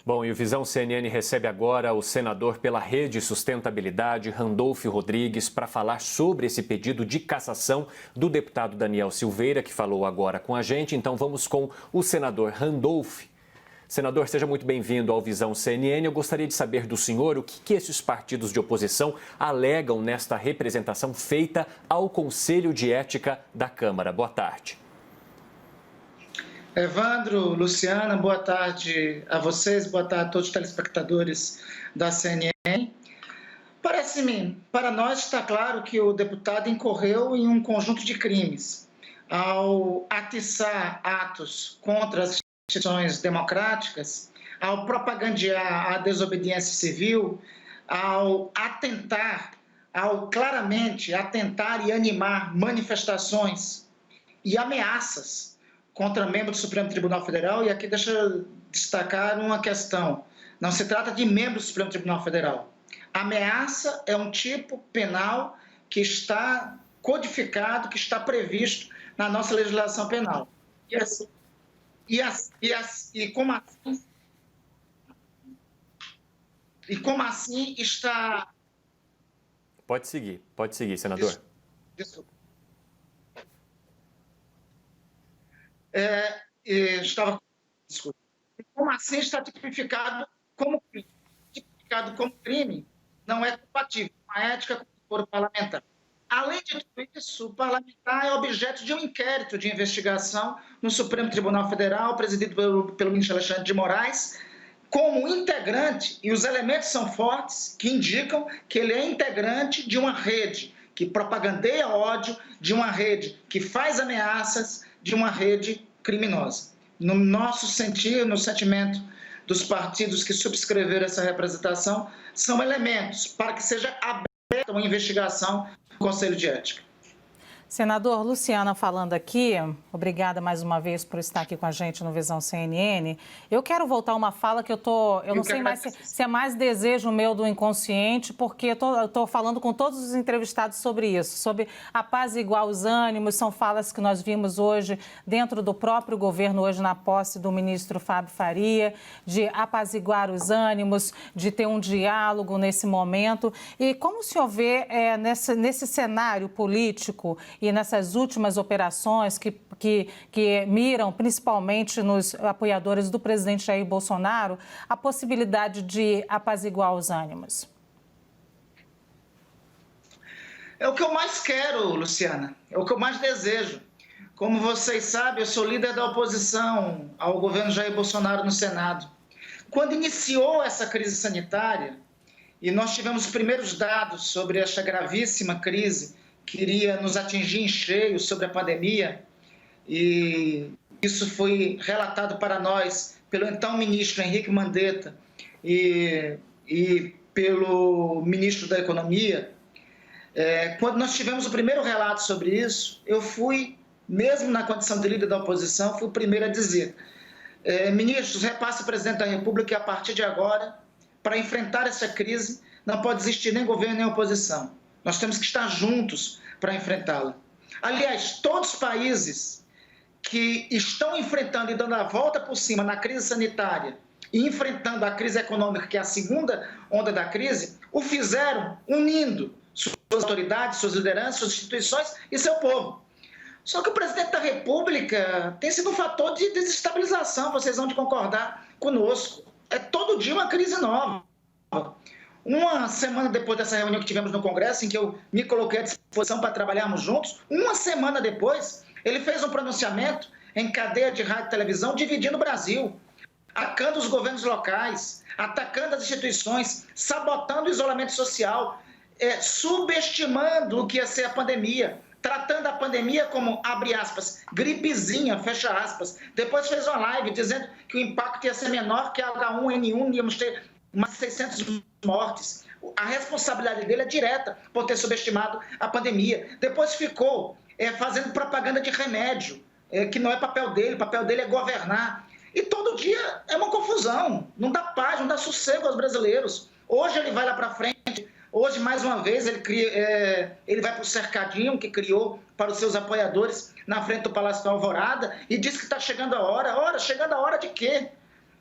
Bom, e o Visão CNN recebe agora o senador pela Rede Sustentabilidade, Randolfo Rodrigues, para falar sobre esse pedido de cassação do deputado Daniel Silveira, que falou agora com a gente. Então vamos com o senador Randolfo. Senador, seja muito bem-vindo ao Visão CNN. Eu gostaria de saber do senhor o que esses partidos de oposição alegam nesta representação feita ao Conselho de Ética da Câmara. Boa tarde. Evandro, Luciana, boa tarde a vocês, boa tarde a todos os telespectadores da CNN. Parece-me, para nós está claro que o deputado incorreu em um conjunto de crimes ao atiçar atos contra as instituições democráticas, ao propagandear a desobediência civil, ao claramente atentar e animar manifestações e ameaças contra membros do Supremo Tribunal Federal. E aqui deixa eu destacar uma questão: não se trata de membros do Supremo Tribunal Federal. Ameaça é um tipo penal que está codificado, que está previsto na nossa legislação penal. Como assim está... Pode seguir, senador. Desculpa. Como assim está tipificado como crime? Tipificado como crime não é compatível com a ética com o foro parlamentar. Além de tudo isso, o parlamentar é objeto de um inquérito de investigação no Supremo Tribunal Federal, presidido pelo ministro Alexandre de Moraes, como integrante, e os elementos são fortes, que indicam que ele é integrante de uma rede que propagandeia ódio, de uma rede que faz ameaças, de uma rede criminosa. No nosso sentir, no sentimento dos partidos que subscreveram essa representação, são elementos para que seja aberta uma investigação no Conselho de Ética. Senador, Luciana falando aqui, obrigada mais uma vez por estar aqui com a gente no Visão CNN. Eu quero voltar a uma fala que eu não sei mais se é mais desejo meu do inconsciente, porque eu estou falando com todos os entrevistados sobre isso, sobre apaziguar os ânimos. São falas que nós vimos hoje dentro do próprio governo, hoje na posse do ministro Fábio Faria, de apaziguar os ânimos, de ter um diálogo nesse momento. E como o senhor vê nesse cenário político e nessas últimas operações que miram principalmente nos apoiadores do presidente Jair Bolsonaro, a possibilidade de apaziguar os ânimos? É o que eu mais quero, Luciana, é o que eu mais desejo. Como vocês sabem, eu sou líder da oposição ao governo Jair Bolsonaro no Senado. Quando iniciou essa crise sanitária, e nós tivemos os primeiros dados sobre esta gravíssima crise que iria nos atingir em cheio sobre a pandemia, e isso foi relatado para nós pelo então ministro Henrique Mandetta e pelo ministro da Economia. Quando nós tivemos o primeiro relato sobre isso, eu fui, mesmo na condição de líder da oposição, fui o primeiro a dizer: ministros, repasse ao presidente da República que a partir de agora, para enfrentar essa crise, não pode existir nem governo nem oposição. Nós temos que estar juntos para enfrentá-la. Aliás, todos os países que estão enfrentando e dando a volta por cima na crise sanitária e enfrentando a crise econômica, que é a segunda onda da crise, o fizeram unindo suas autoridades, suas lideranças, suas instituições e seu povo. Só que o presidente da República tem sido um fator de desestabilização, vocês vão de concordar conosco. É todo dia uma crise nova. Uma semana depois dessa reunião que tivemos no Congresso, em que eu me coloquei à disposição para trabalharmos juntos, uma semana depois, ele fez um pronunciamento em cadeia de rádio e televisão, dividindo o Brasil, atacando os governos locais, atacando as instituições, sabotando o isolamento social, subestimando o que ia ser a pandemia, tratando a pandemia como, abre aspas, gripezinha, fecha aspas. Depois fez uma live dizendo que o impacto ia ser menor que a H1N1, íamos ter mais 600 mortes. A responsabilidade dele é direta por ter subestimado a pandemia. Depois ficou fazendo propaganda de remédio, que não é papel dele é governar. E todo dia é uma confusão, não dá paz, não dá sossego aos brasileiros. Hoje ele vai lá para frente, hoje mais uma vez ele vai para o cercadinho que criou para os seus apoiadores na frente do Palácio da Alvorada e diz que está chegando a hora. Ora, chegando a hora de quê?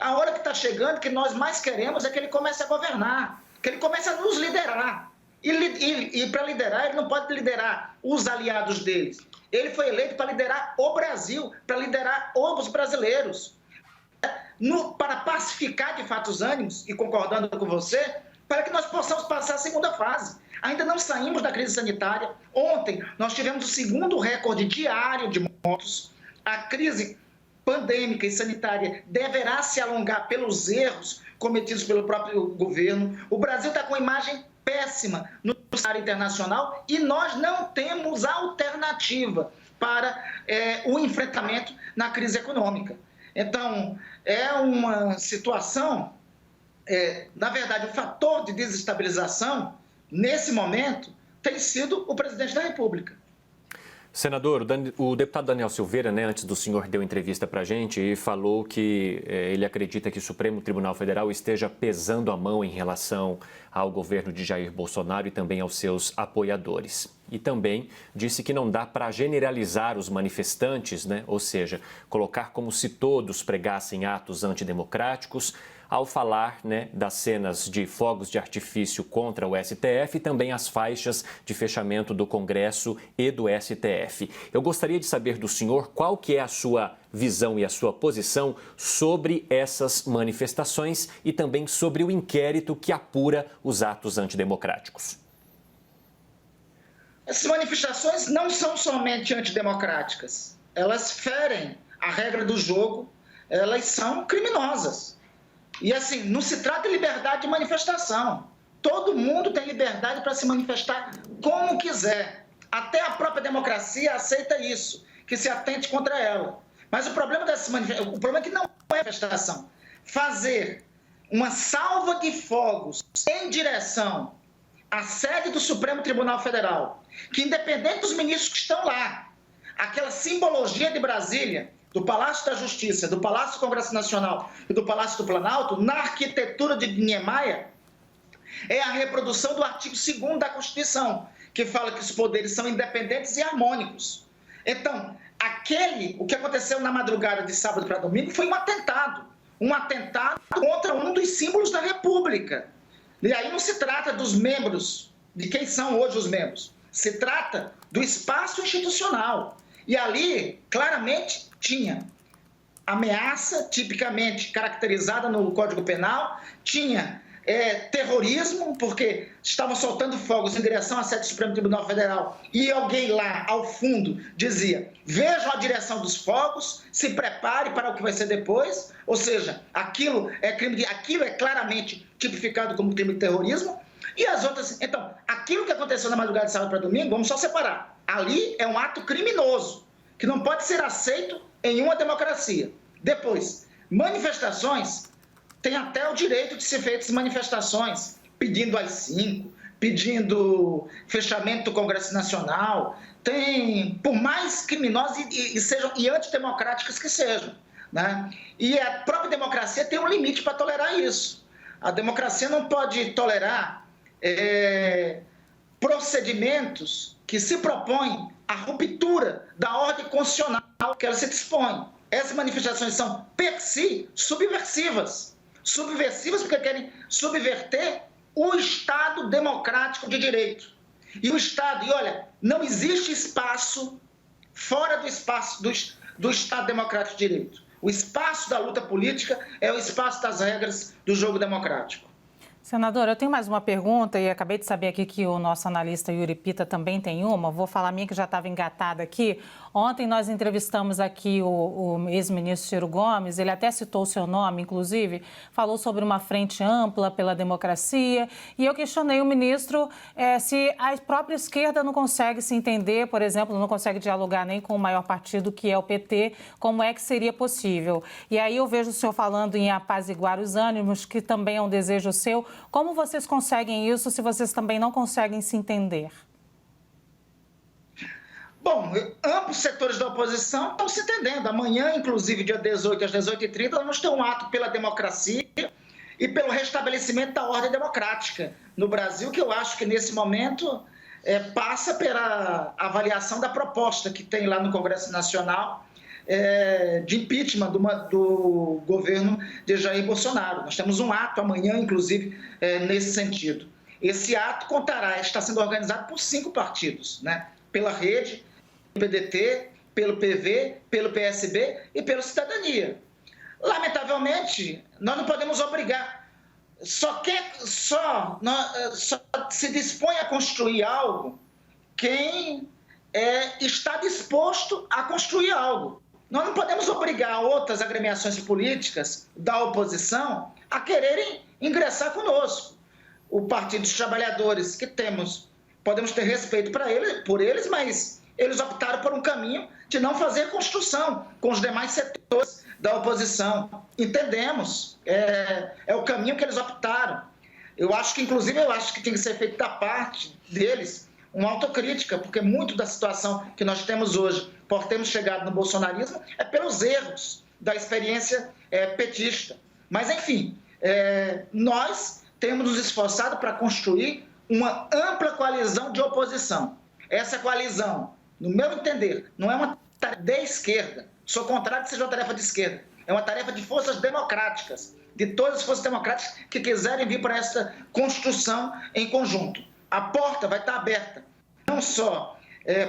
A hora que está chegando, que nós mais queremos é que ele comece a governar, que ele comece a nos liderar. E para liderar, ele não pode liderar os aliados deles. Ele foi eleito para liderar o Brasil, para liderar os brasileiros. Para pacificar de fato os ânimos, e concordando com você, para que nós possamos passar a segunda fase. Ainda não saímos da crise sanitária. Ontem nós tivemos o segundo recorde diário de mortos. A crise pandêmica e sanitária deverá se alongar pelos erros cometidos pelo próprio governo. O Brasil está com imagem péssima no cenário internacional e nós não temos alternativa para o enfrentamento na crise econômica. Então, é uma situação, na verdade, o fator de desestabilização, nesse momento, tem sido o presidente da República. Senador, o deputado Daniel Silveira, antes do senhor deu entrevista para a gente e falou que ele acredita que o Supremo Tribunal Federal esteja pesando a mão em relação ao governo de Jair Bolsonaro e também aos seus apoiadores. E também disse que não dá para generalizar os manifestantes, ou seja, colocar como se todos pregassem atos antidemocráticos, ao falar das cenas de fogos de artifício contra o STF e também as faixas de fechamento do Congresso e do STF. Eu gostaria de saber do senhor qual que é a sua visão e a sua posição sobre essas manifestações e também sobre o inquérito que apura os atos antidemocráticos. Essas manifestações não são somente antidemocráticas. Elas ferem a regra do jogo, elas são criminosas. E assim, não se trata de liberdade de manifestação. Todo mundo tem liberdade para se manifestar como quiser. Até a própria democracia aceita isso, que se atente contra ela. Mas o problema o problema é que não é manifestação. Fazer uma salva de fogos em direção à sede do Supremo Tribunal Federal, que independente dos ministros que estão lá, aquela simbologia de Brasília, do Palácio da Justiça, do Palácio do Congresso Nacional e do Palácio do Planalto, na arquitetura de Niemeyer, é a reprodução do artigo 2º da Constituição, que fala que os poderes são independentes e harmônicos. Então, o que aconteceu na madrugada de sábado para domingo foi um atentado contra um dos símbolos da República. E aí não se trata dos membros, de quem são hoje os membros, se trata do espaço institucional. E ali, claramente, tinha ameaça, tipicamente caracterizada no Código Penal, tinha terrorismo, porque estavam soltando fogos em direção à sede do Supremo Tribunal Federal e alguém lá, ao fundo, dizia: vejam a direção dos fogos, se prepare para o que vai ser depois. Ou seja, aquilo é claramente tipificado como crime de terrorismo. E as outras... Então, aquilo que aconteceu na madrugada de sábado para domingo, vamos só separar. Ali é um ato criminoso, que não pode ser aceito em uma democracia. Depois, manifestações, tem até o direito de ser feitas manifestações, pedindo AI-5, pedindo fechamento do Congresso Nacional, por mais criminosas e antidemocráticas que sejam. E a própria democracia tem um limite para tolerar isso. A democracia não pode tolerar procedimentos que se propõem a ruptura da ordem constitucional que ela se dispõe. Essas manifestações são, per si, subversivas. Subversivas porque querem subverter o Estado democrático de direito. E o Estado, não existe espaço fora do espaço do Estado democrático de direito. O espaço da luta política é o espaço das regras do jogo democrático. Senador, eu tenho mais uma pergunta e acabei de saber aqui que o nosso analista Yuri Pita também tem uma. Vou falar a minha que já estava engatada aqui. Ontem nós entrevistamos aqui o ex-ministro Ciro Gomes, ele até citou o seu nome, inclusive, falou sobre uma frente ampla pela democracia e eu questionei o ministro se a própria esquerda não consegue se entender, por exemplo, não consegue dialogar nem com o maior partido que é o PT, como é que seria possível? E aí eu vejo o senhor falando em apaziguar os ânimos, que também é um desejo seu. Como vocês conseguem isso se vocês também não conseguem se entender? Bom, ambos setores da oposição estão se entendendo. Amanhã, inclusive, dia 18 às 18h30, nós vamos ter um ato pela democracia e pelo restabelecimento da ordem democrática no Brasil, que eu acho que, nesse momento, passa pela avaliação da proposta que tem lá no Congresso Nacional de impeachment do governo de Jair Bolsonaro. Nós temos um ato amanhã, inclusive, nesse sentido. Esse ato está sendo organizado por 5 partidos, né? Pela Rede, pelo PDT, pelo PV, pelo PSB e pelo Cidadania. Lamentavelmente, nós não podemos obrigar. Só se dispõe a construir algo quem está disposto a construir algo. Nós não podemos obrigar outras agremiações políticas da oposição a quererem ingressar conosco. O Partido dos Trabalhadores que podemos ter respeito por eles, mas eles optaram por um caminho de não fazer construção com os demais setores da oposição. Entendemos, é o caminho que eles optaram. Eu acho que tem que ser feito da parte deles uma autocrítica, porque muito da situação que nós temos hoje, por termos chegado no bolsonarismo, é pelos erros da experiência petista. Mas, enfim, nós temos nos esforçado para construir uma ampla coalizão de oposição. Essa coalizão, no meu entender, não é uma tarefa de esquerda. Sou contrário que seja uma tarefa de esquerda. É uma tarefa de forças democráticas, de todas as forças democráticas que quiserem vir para essa construção em conjunto. A porta vai estar aberta, não só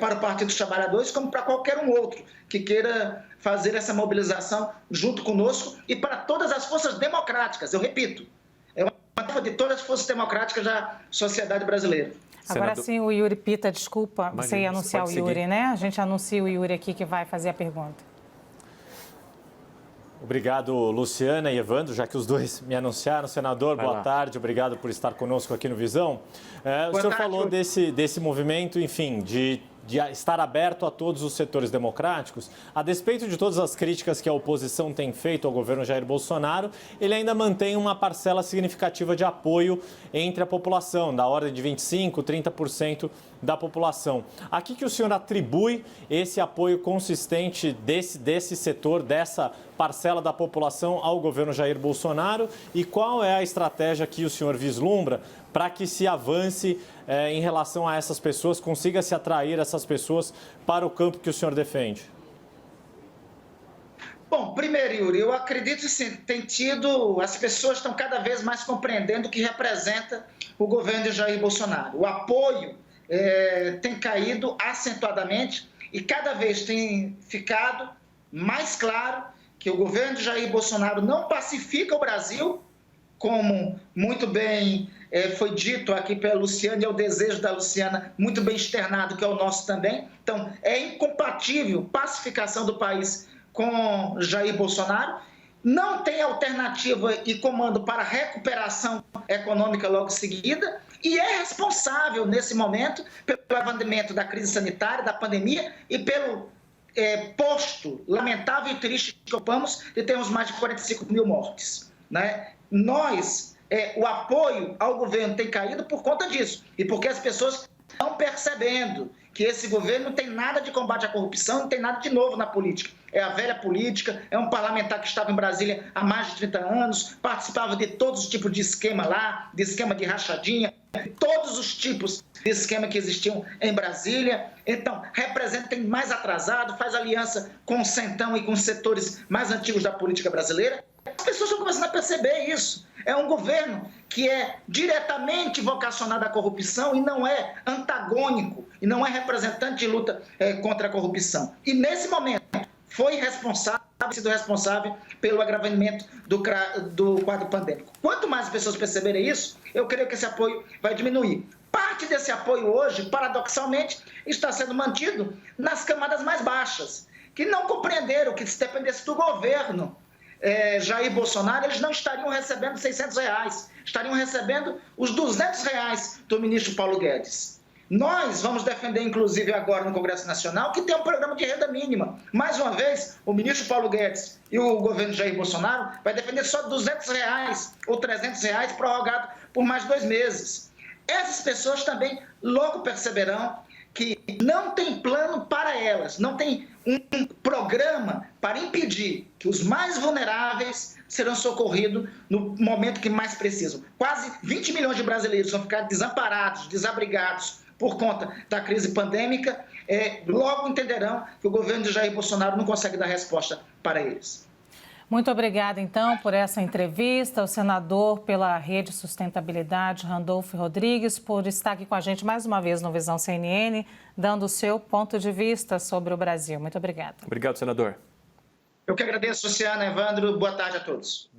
para o Partido dos Trabalhadores, como para qualquer um outro que queira fazer essa mobilização junto conosco e para todas as forças democráticas. Eu repito, é uma tarefa de todas as forças democráticas da sociedade brasileira. Agora sim, o Yuri Pita, desculpa, Imagina, você ia anunciar o Yuri, né? A gente anuncia o Yuri aqui que vai fazer a pergunta. Obrigado, Luciana e Evandro, já que os dois me anunciaram. Senador, boa tarde, obrigado por estar conosco aqui no Visão. O senhor falou desse movimento, enfim, de estar aberto a todos os setores democráticos. A despeito de todas as críticas que a oposição tem feito ao governo Jair Bolsonaro, ele ainda mantém uma parcela significativa de apoio entre a população, da ordem de 25%, 30% da população. A que o senhor atribui esse apoio consistente desse setor, dessa parcela da população ao governo Jair Bolsonaro, e qual é a estratégia que o senhor vislumbra para que se avance em relação a essas pessoas, consiga se atrair essas pessoas para o campo que o senhor defende? Bom, primeiro, Yuri, eu acredito sim, as pessoas estão cada vez mais compreendendo o que representa o governo de Jair Bolsonaro. O apoio tem caído acentuadamente e cada vez tem ficado mais claro que o governo de Jair Bolsonaro não pacifica o Brasil, como muito bem foi dito aqui pela Luciana, e é o desejo da Luciana muito bem externado, que é o nosso também. Então, é incompatível pacificação do país com Jair Bolsonaro, não tem alternativa e comando para recuperação econômica logo em seguida, e é responsável, nesse momento, pelo levantamento da crise sanitária, da pandemia e pelo posto lamentável e triste que ocupamos de termos mais de 45 mil mortes, né? O apoio ao governo tem caído por conta disso e porque as pessoas estão percebendo que esse governo não tem nada de combate à corrupção, não tem nada de novo na política. É a velha política, é um parlamentar que estava em Brasília há mais de 30 anos, participava de todos os tipos de esquema lá, de esquema de rachadinha, todos os tipos de esquema que existiam em Brasília. Então, tem mais atrasado, faz aliança com o Centrão e com os setores mais antigos da política brasileira. As pessoas estão começando a perceber isso. É um governo que é diretamente vocacionado à corrupção e não é antagônico, e não é representante de luta contra a corrupção. E, nesse momento, sido responsável pelo agravamento do quadro pandêmico. Quanto mais as pessoas perceberem isso, eu creio que esse apoio vai diminuir. Parte desse apoio hoje, paradoxalmente, está sendo mantido nas camadas mais baixas, que não compreenderam que se dependesse do governo Jair Bolsonaro, eles não estariam recebendo R$600, estariam recebendo os R$200 do ministro Paulo Guedes. Nós vamos defender, inclusive, agora no Congresso Nacional, que tem um programa de renda mínima. Mais uma vez, o ministro Paulo Guedes e o governo Jair Bolsonaro vai defender só R$200 ou R$300 prorrogado por mais 2 meses. Essas pessoas também logo perceberão que não tem plano para elas, não tem um programa para impedir que os mais vulneráveis serão socorridos no momento que mais precisam. Quase 20 milhões de brasileiros vão ficar desamparados, desabrigados por conta da crise pandêmica logo entenderão que o governo de Jair Bolsonaro não consegue dar resposta para eles. Muito obrigada, então, por essa entrevista. O senador pela Rede Sustentabilidade, Randolfo Rodrigues, por estar aqui com a gente mais uma vez no Visão CNN, dando o seu ponto de vista sobre o Brasil. Muito obrigada. Obrigado, senador. Eu que agradeço, Luciana, Evandro. Boa tarde a todos.